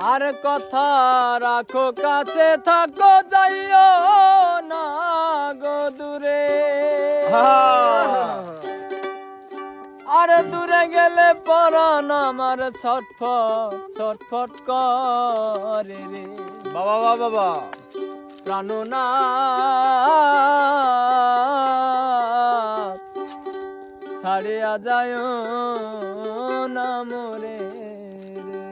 আর কথা রাখো কাছে থাকো যাইও না গো দূরে আর দূরে গেলে পরাণ আমার ছটফট ছটফট করে রে বাবা বাবা বাবা প্রাণনাথ ছাড়িয়া যায় না মোরে রে।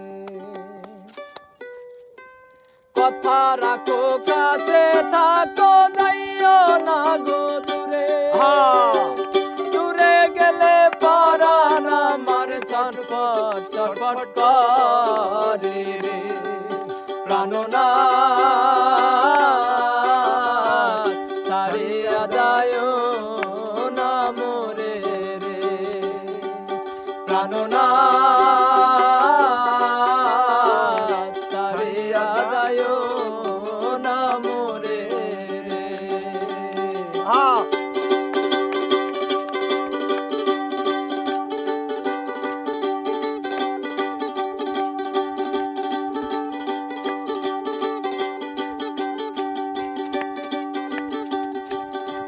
কথা রাখো কাছে থাকো যাইও না গো দূরে দূরে গেলে পরাণ আমার ছটফট ছটফট করে রে প্রাণনাথ ছাড়িয়া যায় না মোরে রে প্রাণনাথ ছাড়িয়া যায় না মোরে রে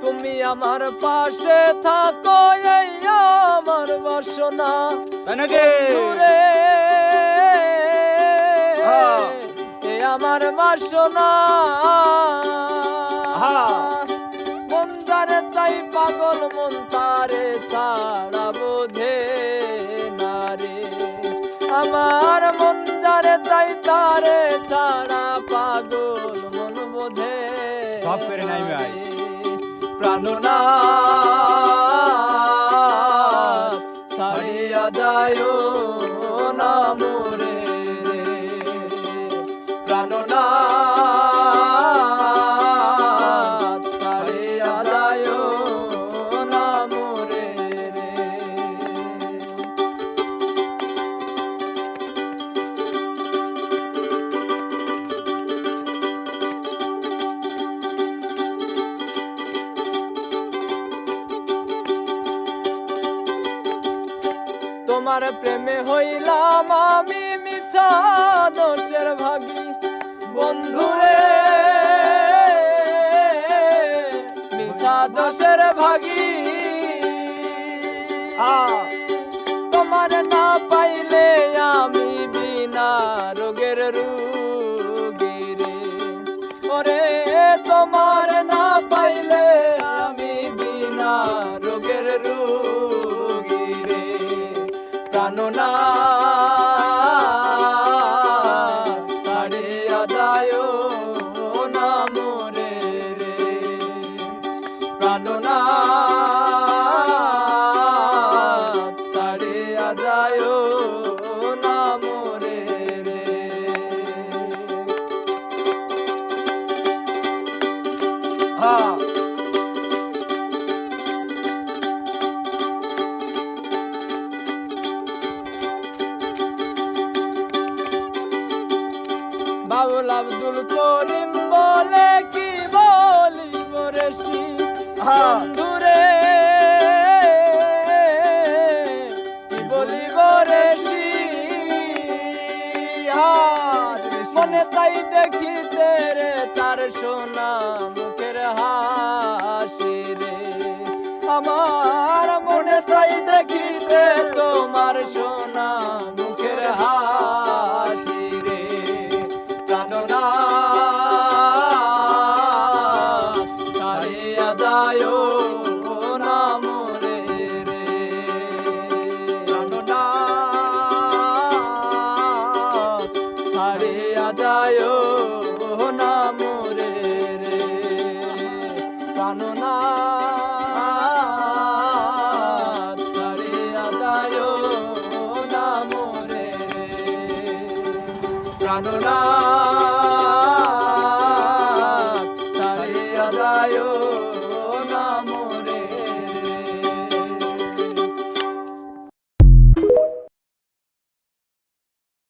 তুমি আমার পাশে থাকো এই আমার বাসনা দূরে এই আমার বাসনা মন তারে তাই পাগল মন তারে ছাড়া বোঝে না রে আমার মন তারে তাই তারে ছাড়া পাগল মন বোঝে সব করে নাই ভাই প্রাণনাথ ছাড়িয়া যায় না মোরে রে প্রাণনাথ ছাড়িয়া যায় না মোরে রে তোমার প্রেমে হইলাম আমি মিছা দোষের ভাগী বন্ধুরে মিছা দোষের ভাগী তোমার না পাইলে আমি বিনা রোগের রোগী রে ওরে তোমার না পাইলে আমি বিনা রোগের রোগী রে প্রাণনাথ ছাড়িয়া যায় না মোরে রে প্রাণনাথ ছাড়িয়া যায় না মোরে রে বাউল আব্দুল করিম বলে কি বলিব রেশি বন্ধুরে কি বলিব রেশি মনে তাই দেখিতে রে তার সোনা মুখের হাসি রে আমার মনে তাই দেখিতে তোমার সোনা মুখের হাসি রে প্রাণনাথ ছাড়িয়া যায় না মোরে রে প্রাণনাথ ছাড়িয়া যায় না মোরে রে প্রাণনাথ